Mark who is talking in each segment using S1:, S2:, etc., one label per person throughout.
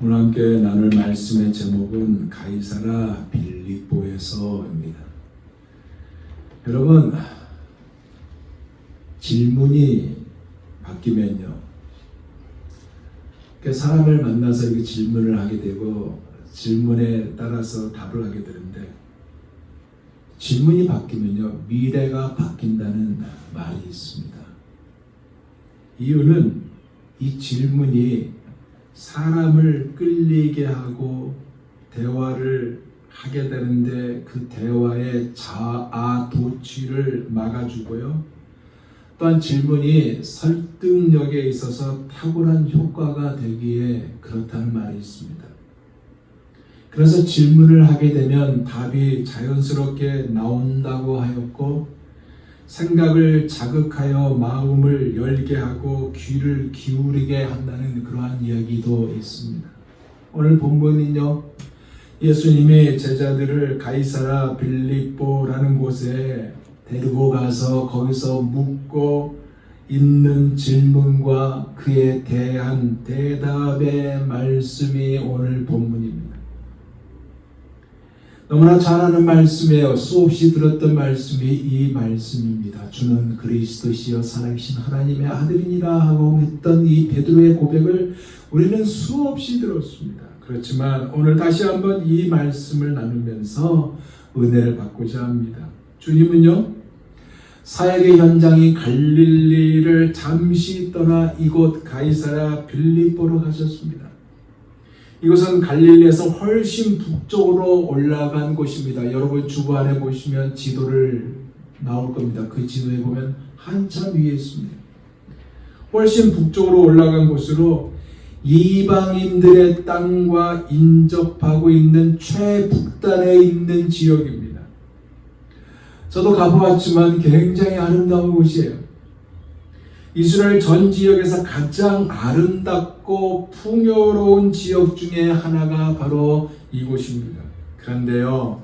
S1: 오늘 함께 나눌 말씀의 제목은 가이사라 빌립보에서입니다. 여러분, 질문이 바뀌면요, 사람을 만나서 이렇게 질문을 하게 되고 질문에 따라서 답을 하게 되는데, 질문이 바뀌면요 미래가 바뀐다는 말이 있습니다. 이유는 이 질문이 사람을 끌리게 하고 대화를 하게 되는데 그 대화의 자아도취를 막아주고요, 또한 질문이 설득력에 있어서 탁월한 효과가 되기에 그렇다는 말이 있습니다. 그래서 질문을 하게 되면 답이 자연스럽게 나온다고 하였고, 생각을 자극하여 마음을 열게 하고 귀를 기울이게 한다는 그러한 이야기도 있습니다. 오늘 본문은요, 예수님이 제자들을 가이사라 빌립보라는 곳에 데리고 가서 거기서 묻고 있는 질문과 그에 대한 대답의 말씀이 오늘 본문입니다. 너무나 잘 아는 말씀이에요. 수없이 들었던 말씀이 이 말씀입니다. 주는 그리스도시요 살아계신 하나님의 아들이니라 하고 했던 이 베드로의 고백을 우리는 수없이 들었습니다. 그렇지만 오늘 다시 한번 이 말씀을 나누면서 은혜를 받고자 합니다. 주님은요, 사역의 현장인 갈릴리를 잠시 떠나 이곳 가이사라 빌립보로 가셨습니다. 이것은 갈릴리에서 훨씬 북쪽으로 올라간 곳입니다. 여러분 주변에 보시면 지도를 나올 겁니다. 그 지도에 보면 한참 위에 있습니다. 훨씬 북쪽으로 올라간 곳으로 이방인들의 땅과 인접하고 있는 최북단에 있는 지역입니다. 저도 가보았지만 굉장히 아름다운 곳이에요. 이스라엘 전 지역에서 가장 아름답고 풍요로운 지역 중에 하나가 바로 이곳입니다. 그런데요,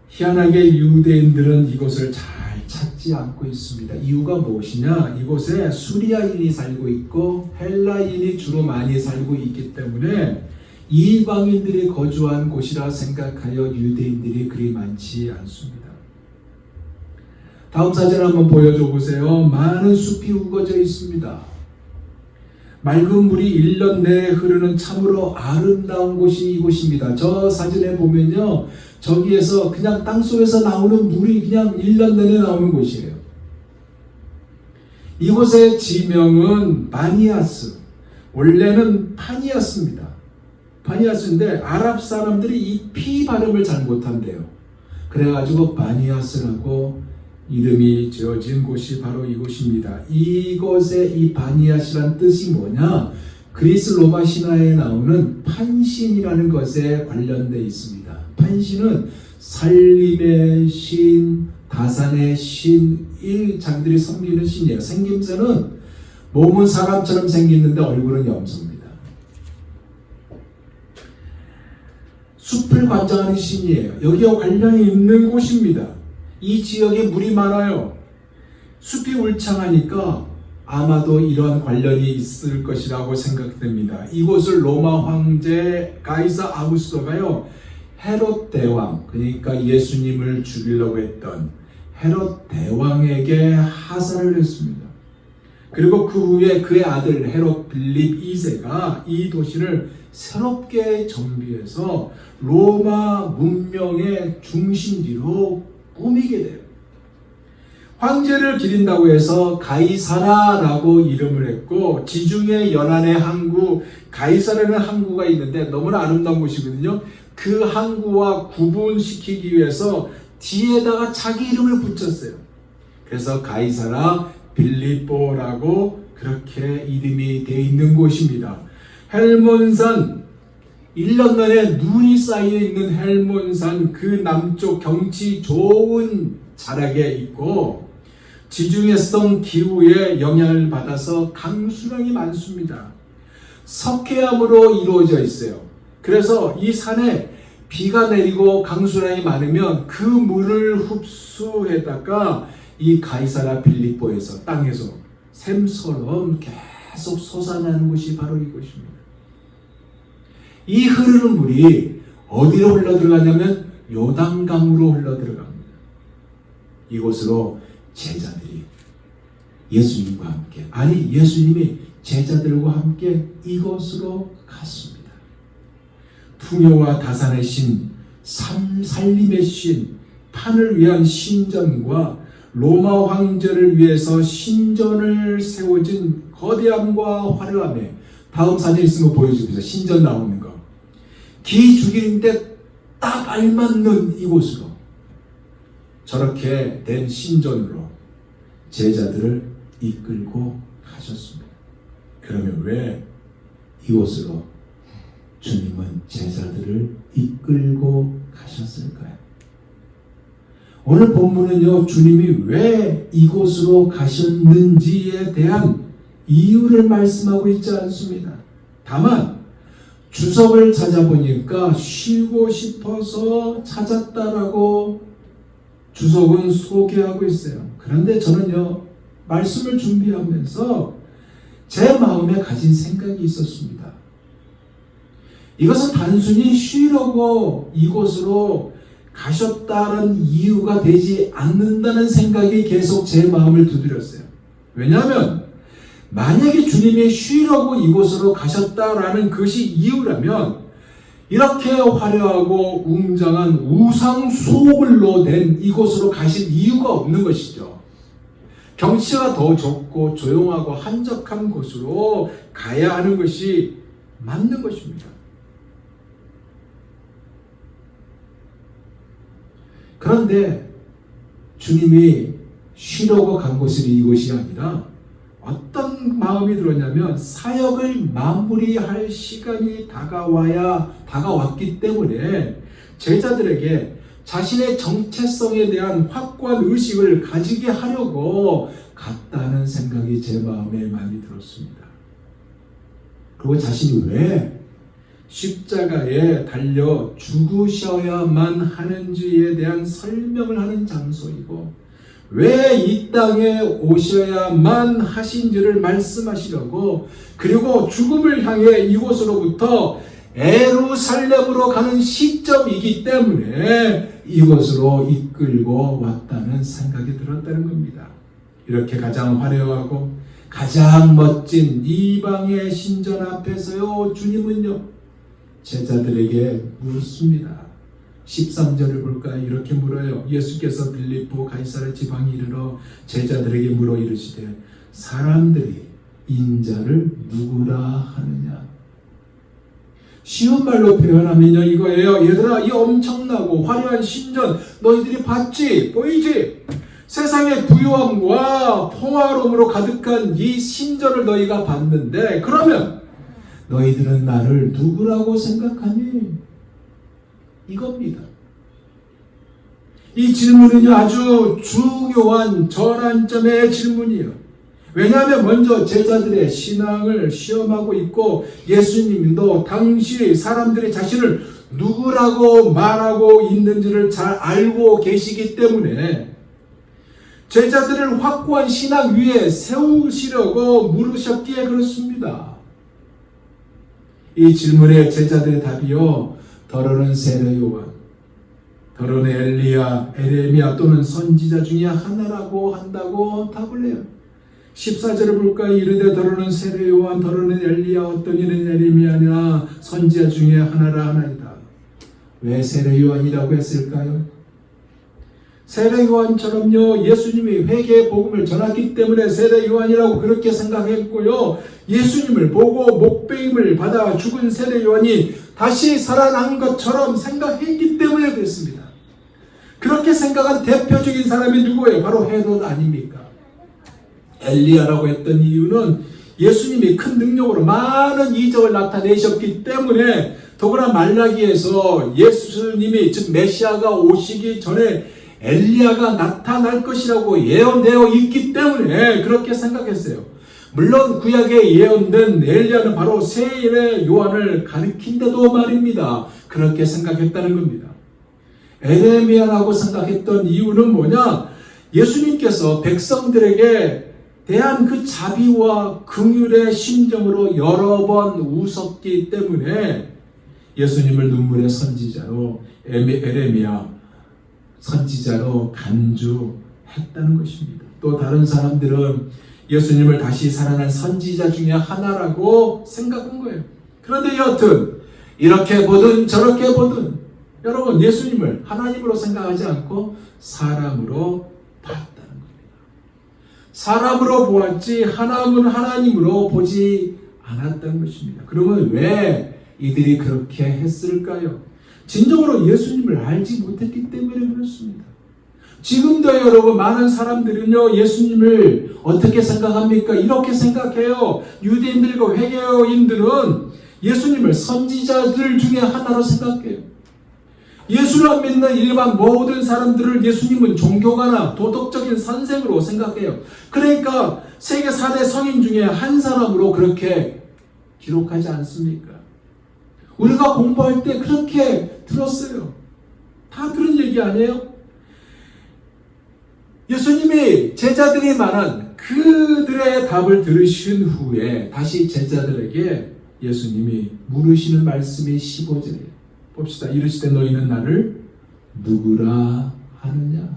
S1: 희한하게 유대인들은 이곳을 잘 찾지 않고 있습니다. 이유가 무엇이냐? 이곳에 수리아인이 살고 있고 헬라인이 주로 많이 살고 있기 때문에 이방인들이 거주한 곳이라 생각하여 유대인들이 그리 많지 않습니다. 다음 사진 한번 보여줘 보세요. 많은 숲이 우거져 있습니다. 맑은 물이 1년 내내 흐르는 참으로 아름다운 곳이 이곳입니다. 저 사진에 보면요, 저기에서 그냥 땅속에서 나오는 물이 그냥 1년 내내 나오는 곳이에요. 이곳의 지명은 바니아스, 원래는 파니아스입니다. 바니아스인데 아랍 사람들이 이 피 발음을 잘 못한대요. 그래가지고 바니아스라고 이름이 지어진 곳이 바로 이곳입니다. 이곳의 이 바니아시란 뜻이 뭐냐? 그리스 로마 신화에 나오는 판신이라는 것에 관련되어 있습니다. 판신은 살림의 신, 다산의 신, 이 자기들이 섬기는 신이에요. 생김새는 몸은 사람처럼 생겼는데 얼굴은 염소입니다. 숲을 관장하는 신이에요. 여기와 관련이 있는 곳입니다. 이 지역에 물이 많아요. 숲이 울창하니까 아마도 이러한 관련이 있을 것이라고 생각됩니다. 이곳을 로마 황제 가이사 아구스토가요, 헤롯 대왕, 그러니까 예수님을 죽이려고 했던 헤롯 대왕에게 하사를 했습니다. 그리고 그 후에 그의 아들 헤롯 빌립 2세가 이 도시를 새롭게 정비해서 로마 문명의 중심지로 꾸미게 돼요. 황제를 기린다고 해서 가이사라라고 이름을 했고, 지중해 연안의 항구 가이사라는 항구가 있는데 너무나 아름다운 곳이거든요. 그 항구와 구분시키기 위해서 뒤에다가 자기 이름을 붙였어요. 그래서 가이사라 빌립보라고 그렇게 이름이 되어 있는 곳입니다. 헬몬산, 1년 내내 눈이 쌓여 있는 헬몬산 그 남쪽 경치 좋은 자락에 있고, 지중해성 기후에 영향을 받아서 강수량이 많습니다. 석회암으로 이루어져 있어요. 그래서 이 산에 비가 내리고 강수량이 많으면 그 물을 흡수해다가 이 가이사라 빌립보에서 땅에서 샘처럼 계속 솟아나는 곳이 바로 이곳입니다. 이 흐르는 물이 어디로 흘러 들어가냐면 요단강으로 흘러 들어갑니다. 이곳으로 제자들이 예수님과 함께, 아니 예수님이 제자들과 함께 이곳으로 갔습니다. 풍요와 다산의 신, 살림의 신, 판을 위한 신전과 로마 황제를 위해서 신전을 세워진 거대함과 화려함에, 다음 사진 있으면 보여주세요. 신전 나오는 거. 기 죽이는데 딱 알맞는 이곳으로, 저렇게 된 신전으로 제자들을 이끌고 가셨습니다. 그러면 왜 이곳으로 주님은 제자들을 이끌고 가셨을까요? 오늘 본문은요, 주님이 왜 이곳으로 가셨는지에 대한 이유를 말씀하고 있지 않습니다. 다만 주석을 찾아보니까 쉬고 싶어서 찾았다라고 주석은 소개하고 있어요. 그런데 저는요, 말씀을 준비하면서 제 마음에 가진 생각이 있었습니다. 이것은 단순히 쉬려고 이곳으로 가셨다는 이유가 되지 않는다는 생각이 계속 제 마음을 두드렸어요. 왜냐하면 만약에 주님이 쉬려고 이곳으로 가셨다라는 것이 이유라면 이렇게 화려하고 웅장한 우상 수호물로 된 이곳으로 가실 이유가 없는 것이죠. 경치가 더 좋고 조용하고 한적한 곳으로 가야 하는 것이 맞는 것입니다. 그런데 주님이 쉬려고 간 곳이 이곳이 아니라 어떤 마음이 들었냐면 사역을 마무리할 시간이 다가왔기 때문에 제자들에게 자신의 정체성에 대한 확고한 의식을 가지게 하려고 갔다는 생각이 제 마음에 많이 들었습니다. 그리고 자신이 왜 십자가에 달려 죽으셔야만 하는지에 대한 설명을 하는 장소이고, 왜 이 땅에 오셔야만 하신지를 말씀하시려고, 그리고 죽음을 향해 이곳으로부터 예루살렘으로 가는 시점이기 때문에 이곳으로 이끌고 왔다는 생각이 들었다는 겁니다. 이렇게 가장 화려하고 가장 멋진 이방의 신전 앞에서요, 주님은요 제자들에게 묻습니다. 13절을 볼까요? 이렇게 물어요. 예수께서 빌립보 가이사랴 지방에 이르러 제자들에게 물어 이르시되 사람들이 인자를 누구라 하느냐. 쉬운 말로 표현하면요, 이거예요. 얘들아, 이 엄청나고 화려한 신전 너희들이 봤지? 보이지? 세상의 부유함과 평화로움으로 가득한 이 신전을 너희가 봤는데, 그러면 너희들은 나를 누구라고 생각하니? 이겁니다. 이 질문은요, 아주 중요한 전환점의 질문이에요. 왜냐하면 먼저 제자들의 신앙을 시험하고 있고, 예수님도 당시 사람들이 자신을 누구라고 말하고 있는지를 잘 알고 계시기 때문에 제자들을 확고한 신앙 위에 세우시려고 물으셨기에 그렇습니다. 이 질문에 제자들의 답이요, 더러는 세례 요한, 더러는 엘리야, 에레미야 또는 선지자 중에 하나라고 한다고 답을 해요. 14절을 볼까요? 이르되 더러는 세례 요한, 더러는 엘리야, 어떤 이는 에레미야나 선지자 중에 하나라 하나이다. 왜 세례 요한이라고 했을까요? 세례 요한처럼요, 예수님이 회개의 복음을 전했기 때문에 세례 요한이라고 그렇게 생각했고요, 예수님을 보고 목배임을 받아 죽은 세례 요한이 다시 살아난 것처럼 생각했기 때문에 그렇습니다. 그렇게 생각한 대표적인 사람이 누구예요? 바로 헤롯 아닙니까? 엘리야라고 했던 이유는 예수님이 큰 능력으로 많은 이적을 나타내셨기 때문에, 더구나 말라기에서 예수님이 즉 메시아가 오시기 전에 엘리야가 나타날 것이라고 예언되어 있기 때문에 그렇게 생각했어요. 물론 구약에 예언된 엘리야는 바로 세례 요한을 가리킨데도 말입니다. 그렇게 생각했다는 겁니다. 에레미야라고 생각했던 이유는 뭐냐? 예수님께서 백성들에게 대한 그 자비와 긍휼의 심정으로 여러 번 우셨기 때문에 예수님을 눈물의 선지자로 에레미야 선지자로 간주했다는 것입니다. 또 다른 사람들은 예수님을 다시 살아난 선지자 중에 하나라고 생각한 거예요. 그런데 여하튼 이렇게 보든 저렇게 보든 여러분 예수님을 하나님으로 생각하지 않고 사람으로 봤다는 겁니다. 사람으로 보았지 하나님으로 보지 않았다는 것입니다. 그러면 왜 이들이 그렇게 했을까요? 진정으로 예수님을 알지 못했기 때문에 그렇습니다. 지금도 여러분 많은 사람들은요 예수님을 어떻게 생각합니까? 이렇게 생각해요. 유대인들과 회개인들은 예수님을 선지자들 중에 하나로 생각해요. 예수를 안 믿는 일반 모든 사람들을 예수님은 종교가나 도덕적인 선생으로 생각해요. 그러니까 세계 4대 성인 중에 한 사람으로 그렇게 기록하지 않습니까? 우리가 공부할 때 그렇게 들었어요. 다 들은 얘기 아니에요? 예수님이 제자들이 말한 그들의 답을 들으신 후에 다시 제자들에게 예수님이 물으시는 말씀이 15절이에요. 봅시다. 이르시되 너희는 나를 누구라 하느냐?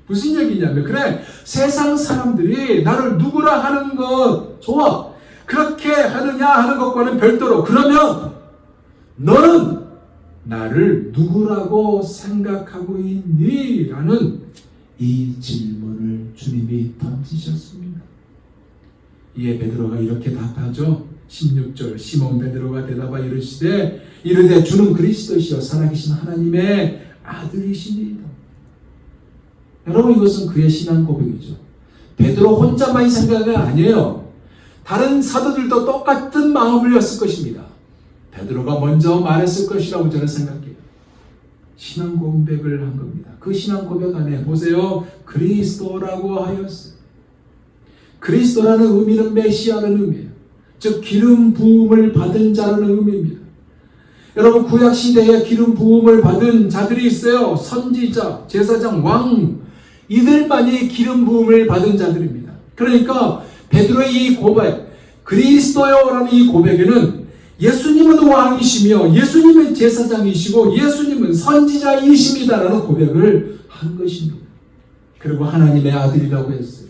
S1: 무슨 얘기냐면 그래 세상 사람들이 나를 누구라 하는 것 좋아. 그렇게 하느냐 하는 것과는 별도로 그러면 너는 나를 누구라고 생각하고 있니? 라는 이 질문을 주님이 던지셨습니다. 이에 베드로가 이렇게 답하죠. 16절 시몬 베드로가 대답하여 이르되 주는 그리스도시요 살아계신 하나님의 아들이시니이다. 여러분 이것은 그의 신앙 고백이죠. 베드로 혼자만의 생각이 아니에요. 다른 사도들도 똑같은 마음이었을 것입니다. 베드로가 먼저 말했을 것이라고 저는 생각해요. 신앙 고백을 한 겁니다. 그 신앙 고백 안에 보세요. 그리스도라고 하였어요. 그리스도라는 의미는 메시아라는 의미예요. 즉 기름 부음을 받은 자라는 의미입니다. 여러분 구약 시대에 기름 부음을 받은 자들이 있어요. 선지자, 제사장, 왕 이들만이 기름 부음을 받은 자들입니다. 그러니까 베드로의 이 고백, 그리스도요라는 이 고백에는 예수님은 왕이시며 예수님은 제사장이시고 예수님은 선지자이십니다라는 고백을 한 것입니다. 그리고 하나님의 아들이라고 했어요.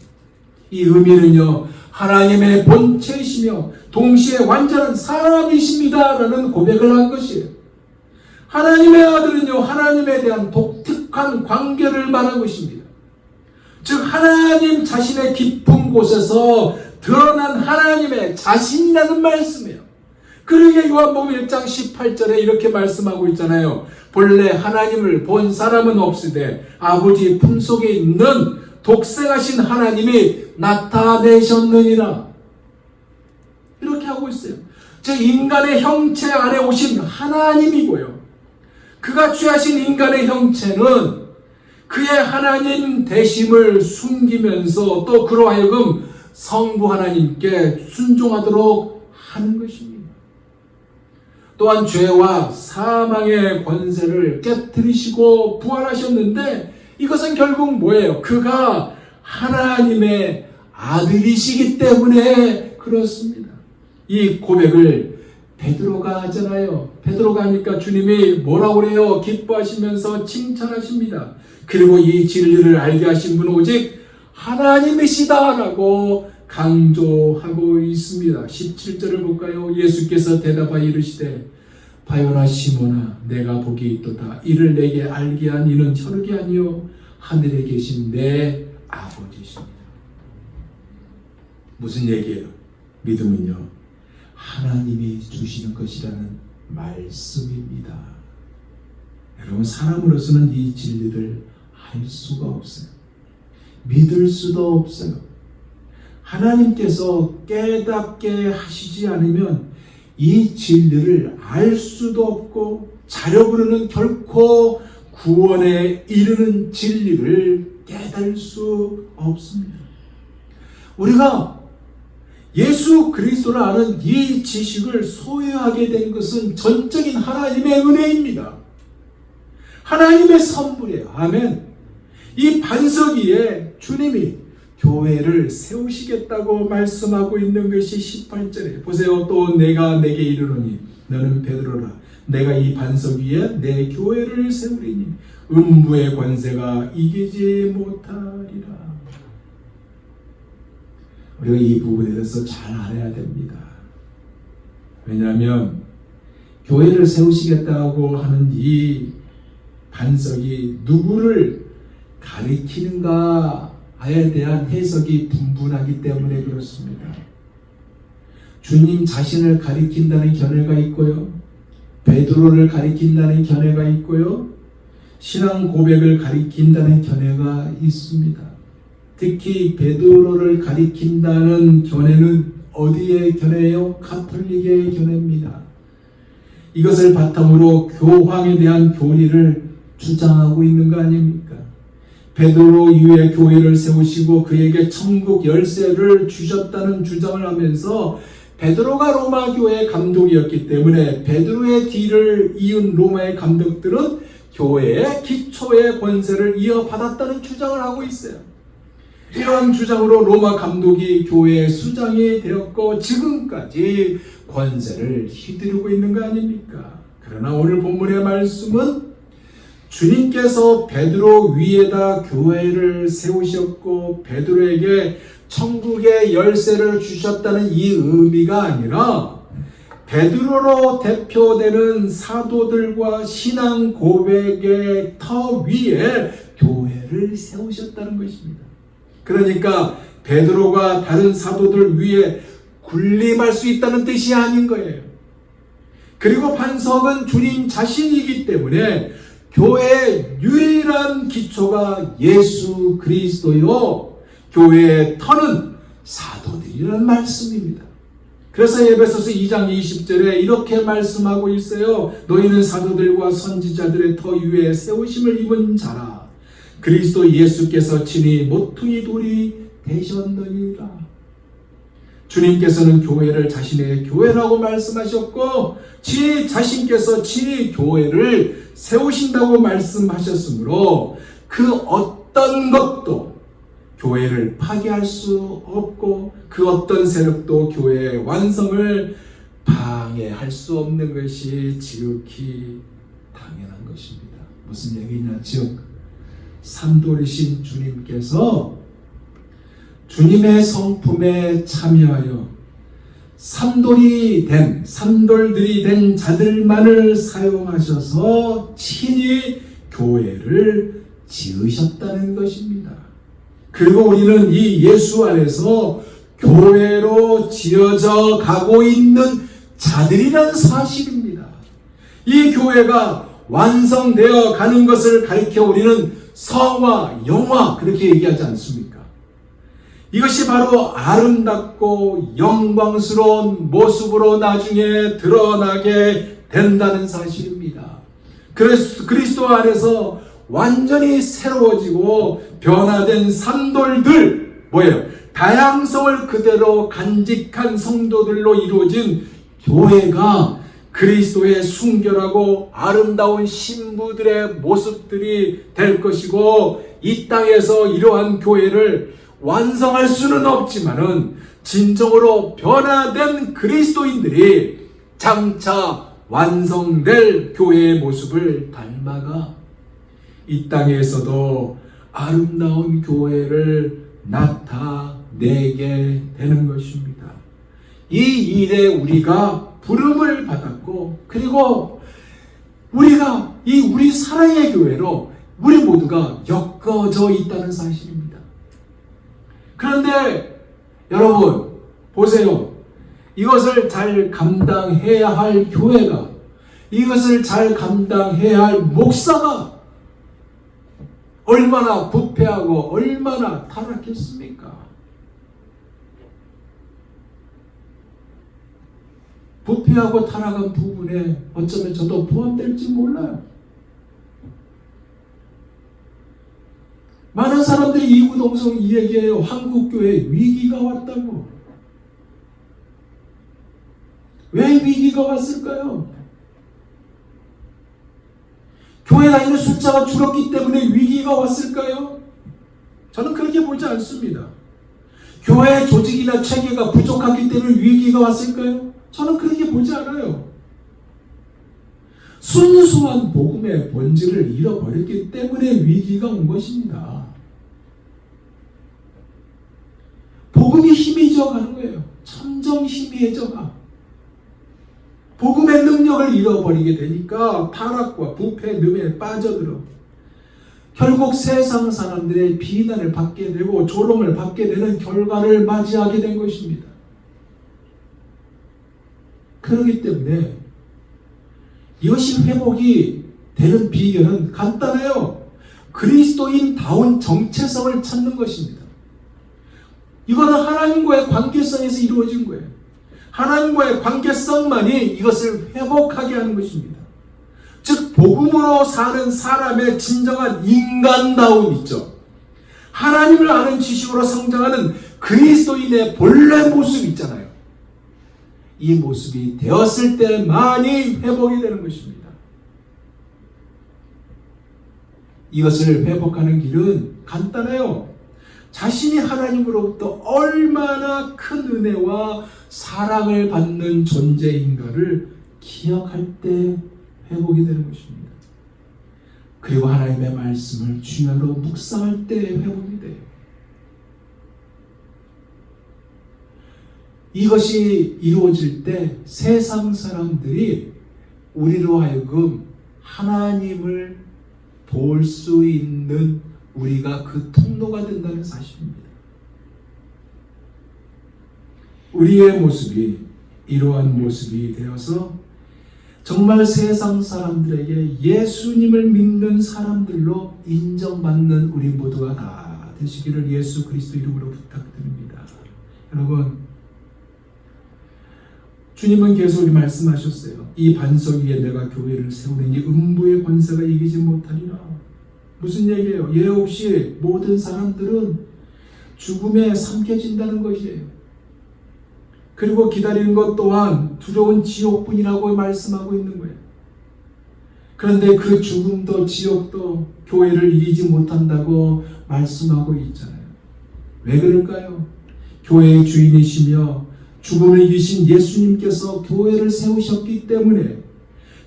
S1: 이 의미는요, 하나님의 본체이시며 동시에 완전한 사람이십니다라는 고백을 한 것이에요. 하나님의 아들은요, 하나님에 대한 독특한 관계를 말한 것입니다. 즉 하나님 자신의 깊은 곳에서 드러난 하나님의 자신이라는 말씀이에요. 그러게 요한복음 1장 18절에 이렇게 말씀하고 있잖아요. 본래 하나님을 본 사람은 없으되 아버지 품속에 있는 독생하신 하나님이 나타내셨느니라. 이렇게 하고 있어요. 즉 인간의 형체 안에 오신 하나님이고요. 그가 취하신 인간의 형체는 그의 하나님 되심을 숨기면서 또 그로 하여금 성부 하나님께 순종하도록 하는 것입니다. 또한 죄와 사망의 권세를 깨뜨리시고 부활하셨는데 이것은 결국 뭐예요? 그가 하나님의 아들이시기 때문에 그렇습니다. 이 고백을 베드로가 하잖아요. 베드로가 하니까 주님이 뭐라고 그래요? 기뻐하시면서 칭찬하십니다. 그리고 이 진리를 알게 하신 분은 오직 하나님이시다라고 강조하고 있습니다. 17절을 볼까요? 예수께서 대답하여 이르시되 바요나 시몬아 내가 복이 있도다. 이를 내게 알게 한 이는 혈육이 아니요 하늘에 계신 내 아버지십니다. 무슨 얘기예요? 믿음은요 하나님이 주시는 것이라는 말씀입니다. 여러분 사람으로서는 이 진리를 알 수가 없어요. 믿을 수도 없어요. 하나님께서 깨닫게 하시지 않으면 이 진리를 알 수도 없고 자력으로는 결코 구원에 이르는 진리를 깨달을 수 없습니다. 우리가 예수 그리스도를 아는 이 지식을 소유하게 된 것은 전적인 하나님의 은혜입니다. 하나님의 선물이에요. 아멘. 이 반석 위에 주님이 교회를 세우시겠다고 말씀하고 있는 것이 18절에 보세요. 또 내가 내게 이르노니 너는 베드로라. 내가 이 반석 위에 내 교회를 세우리니 음부의 권세가 이기지 못하리라. 우리가 이 부분에 대해서 잘 알아야 됩니다. 왜냐하면 교회를 세우시겠다고 하는 이 반석이 누구를 가리키는가에 대한 해석이 분분하기 때문에 그렇습니다. 주님 자신을 가리킨다는 견해가 있고요. 베드로를 가리킨다는 견해가 있고요. 신앙 고백을 가리킨다는 견해가 있습니다. 특히 베드로를 가리킨다는 견해는 어디의 견해예요? 가톨릭의 견해입니다. 이것을 바탕으로 교황에 대한 교리를 주장하고 있는 거 아닙니까? 베드로 이후에 교회를 세우시고 그에게 천국 열쇠를 주셨다는 주장을 하면서 베드로가 로마 교회의 감독이었기 때문에 베드로의 뒤를 이은 로마의 감독들은 교회의 기초의 권세를 이어받았다는 주장을 하고 있어요. 이러한 주장으로 로마 감독이 교회의 수장이 되었고 지금까지 권세를 휘두르고 있는 거 아닙니까? 그러나 오늘 본문의 말씀은 주님께서 베드로 위에다 교회를 세우셨고 베드로에게 천국의 열쇠를 주셨다는 이 의미가 아니라 베드로로 대표되는 사도들과 신앙 고백의 터 위에 교회를 세우셨다는 것입니다. 그러니까 베드로가 다른 사도들 위에 군림할 수 있다는 뜻이 아닌 거예요. 그리고 반석은 주님 자신이기 때문에 교회의 유일한 기초가 예수 그리스도요, 교회의 터는 사도들이라는 말씀입니다. 그래서 에베소서 2장 20절에 이렇게 말씀하고 있어요. 너희는 사도들과 선지자들의 터 위에 세우심을 입은 자라. 그리스도 예수께서 친히 모퉁이 돌이 되셨느니라. 주님께서는 교회를 자신의 교회라고 말씀하셨고 자신께서 친히 교회를 세우신다고 말씀하셨으므로 그 어떤 것도 교회를 파괴할 수 없고 그 어떤 세력도 교회의 완성을 방해할 수 없는 것이 지극히 당연한 것입니다. 무슨 얘기냐? 즉 삼돌이신 주님께서 주님의 성품에 참여하여 삼돌들이 된 자들만을 사용하셔서 친히 교회를 지으셨다는 것입니다. 그리고 우리는 이 예수 안에서 교회로 지어져 가고 있는 자들이라는 사실입니다. 이 교회가 완성되어 가는 것을 가리켜 우리는 성화, 영화 그렇게 얘기하지 않습니까? 이것이 바로 아름답고 영광스러운 모습으로 나중에 드러나게 된다는 사실입니다. 그리스도 안에서 완전히 새로워지고 변화된 산돌들, 뭐예요? 다양성을 그대로 간직한 성도들로 이루어진 교회가 그리스도의 순결하고 아름다운 신부들의 모습들이 될 것이고 이 땅에서 이러한 교회를 완성할 수는 없지만은 진정으로 변화된 그리스도인들이 장차 완성될 교회의 모습을 닮아가 이 땅에서도 아름다운 교회를 나타내게 되는 것입니다. 이 일에 우리가 부름을 받았고 그리고 우리가 우리 사랑의 교회로 우리 모두가 엮어져 있다는 사실입니다. 그런데 여러분 보세요. 이것을 잘 감당해야 할 교회가, 이것을 잘 감당해야 할 목사가 얼마나 부패하고 얼마나 타락했습니까? 부패하고 타락한 부분에 어쩌면 저도 포함될지 몰라요. 많은 사람들이 이구동성 이 얘기해요. 한국교회에 위기가 왔다고. 왜 위기가 왔을까요? 교회 다니는 숫자가 줄었기 때문에 위기가 왔을까요? 저는 그렇게 보지 않습니다. 교회 조직이나 체계가 부족하기 때문에 위기가 왔을까요? 저는 그렇게 보지 않아요. 순수한 복음의 본질을 잃어버렸기 때문에 위기가 온 것입니다. 복음이 희미해져 가는 거예요. 점점 희미해져 가. 복음의 능력을 잃어버리게 되니까 타락과 부패, 늠에 빠져들어 결국 세상 사람들의 비난을 받게 되고 조롱을 받게 되는 결과를 맞이하게 된 것입니다. 그렇기 때문에 이것이 회복이 되는 비결은 간단해요. 그리스도인다운 정체성을 찾는 것입니다. 이거는 하나님과의 관계성에서 이루어진 거예요. 하나님과의 관계성만이 이것을 회복하게 하는 것입니다. 즉 복음으로 사는 사람의 진정한 인간다움 있죠. 하나님을 아는 지식으로 성장하는 그리스도인의 본래 모습 있잖아요. 이 모습이 되었을 때만이 회복이 되는 것입니다. 이것을 회복하는 길은 간단해요. 자신이 하나님으로부터 얼마나 큰 은혜와 사랑을 받는 존재인가를 기억할 때 회복이 되는 것입니다. 그리고 하나님의 말씀을 주야로 묵상할 때 회복이 돼요. 이것이 이루어질 때 세상 사람들이 우리로 하여금 하나님을 볼 수 있는 우리가 그 통로가 된다는 사실입니다. 우리의 모습이 이러한 모습이 되어서 정말 세상 사람들에게 예수님을 믿는 사람들로 인정받는 우리 모두가 다 되시기를 예수 그리스도 이름으로 부탁드립니다. 여러분, 주님은 계속 우리 말씀하셨어요. 이 반석 위에 내가 교회를 세우는 이 음부의 권세가 이기지 못하리라. 무슨 얘기예요? 예 없이 모든 사람들은 죽음에 삼켜진다는 것이에요. 그리고 기다리는 것 또한 두려운 지옥뿐이라고 말씀하고 있는 거예요. 그런데 그 죽음도 지옥도 교회를 이기지 못한다고 말씀하고 있잖아요. 왜 그럴까요? 교회의 주인이시며 죽음을 이기신 예수님께서 교회를 세우셨기 때문에,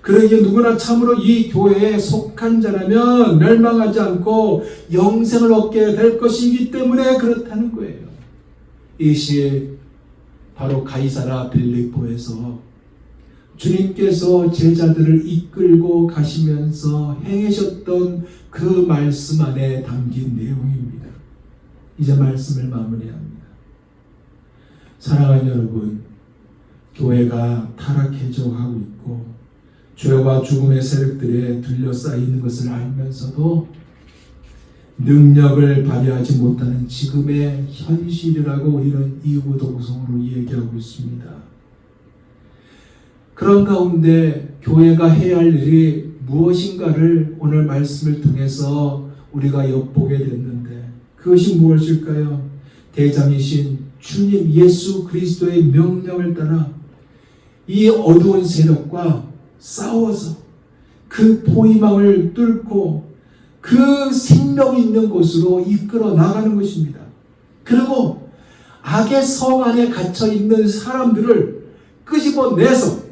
S1: 그러기에 누구나 참으로 이 교회에 속한 자라면 멸망하지 않고 영생을 얻게 될 것이기 때문에 그렇다는 거예요. 이것이 바로 가이사랴 빌립보에서 주님께서 제자들을 이끌고 가시면서 행하셨던 그 말씀 안에 담긴 내용입니다. 이제 말씀을 마무리합니다. 사랑하는 여러분, 교회가 타락해져 가고 있고 죄와 죽음의 세력들에 둘러싸여 있는 것을 알면서도 능력을 발휘하지 못하는 지금의 현실이라고 우리는 이구동성으로 얘기하고 있습니다. 그런 가운데 교회가 해야 할 일이 무엇인가를 오늘 말씀을 통해서 우리가 엿보게 됐는데, 그것이 무엇일까요? 대장이신 주님 예수 그리스도의 명령을 따라 이 어두운 세력과 싸워서 그 포위망을 뚫고 그 생명 있는 곳으로 이끌어 나가는 것입니다. 그리고 악의 성 안에 갇혀 있는 사람들을 끄집어내서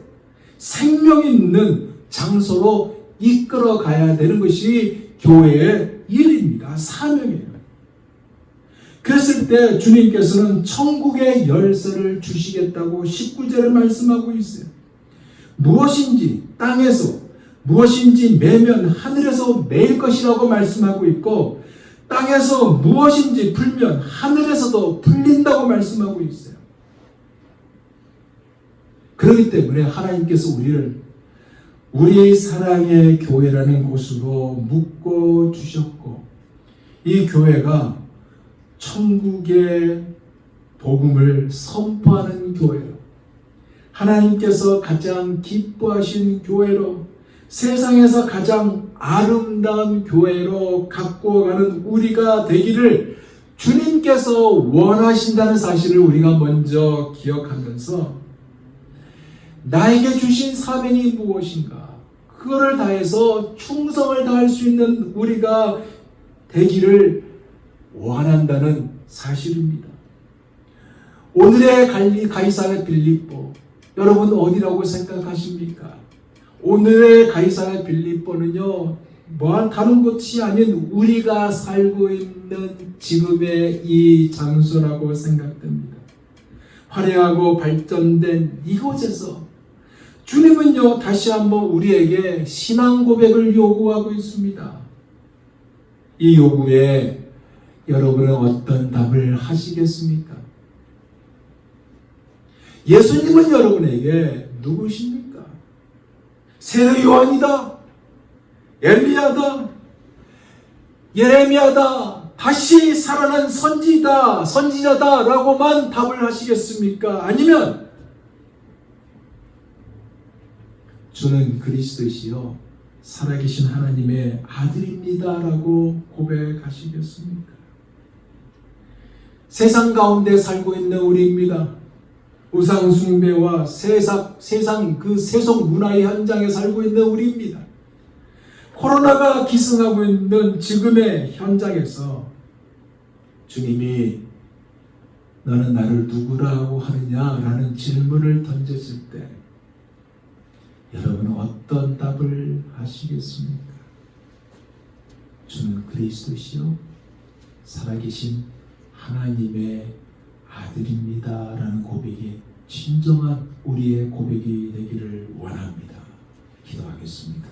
S1: 생명 있는 장소로 이끌어 가야 되는 것이 교회의 일입니다. 사명이에요. 그랬을 때 주님께서는 천국의 열쇠를 주시겠다고 19절에 말씀하고 있어요. 무엇인지 땅에서, 무엇인지 매면 하늘에서 매일 것이라고 말씀하고 있고, 땅에서 무엇인지 풀면 하늘에서도 풀린다고 말씀하고 있어요. 그렇기 때문에 하나님께서 우리를 우리의 사랑의 교회라는 곳으로 묶어 주셨고, 이 교회가 천국의 복음을 선포하는 교회로, 하나님께서 가장 기뻐하신 교회로, 세상에서 가장 아름다운 교회로 가꾸어가는 우리가 되기를 주님께서 원하신다는 사실을 우리가 먼저 기억하면서, 나에게 주신 사명이 무엇인가, 그거를 다해서 충성을 다할 수 있는 우리가 되기를 원한다는 사실입니다. 오늘의 가이사랴 빌립보, 여러분 어디라고 생각하십니까? 오늘의 가이사랴 빌립보는요, 뭐한 다른 곳이 아닌 우리가 살고 있는 지금의 이 장소라고 생각됩니다. 화려하고 발전된 이곳에서 주님은요, 다시 한번 우리에게 신앙 고백을 요구하고 있습니다. 이 요구에 여러분은 어떤 답을 하시겠습니까? 예수님은 여러분에게 누구십니까? 세례 요한이다, 엘리야다, 예레미야다, 다시 살아난 선지자다 라고만 답을 하시겠습니까? 아니면 주는 그리스도시요 살아계신 하나님의 아들입니다 라고 고백하시겠습니까? 세상 가운데 살고 있는 우리입니다. 우상 숭배와 세상 그 세속 문화의 현장에 살고 있는 우리입니다. 코로나가 기승하고 있는 지금의 현장에서 주님이 너는 나를 누구라고 하느냐라는 질문을 던졌을 때 여러분은 어떤 답을 하시겠습니까? 주는 그리스도시요 살아계신 하나님의 아들입니다 라는 고백이 진정한 우리의 고백이 되기를 원합니다. 기도하겠습니다.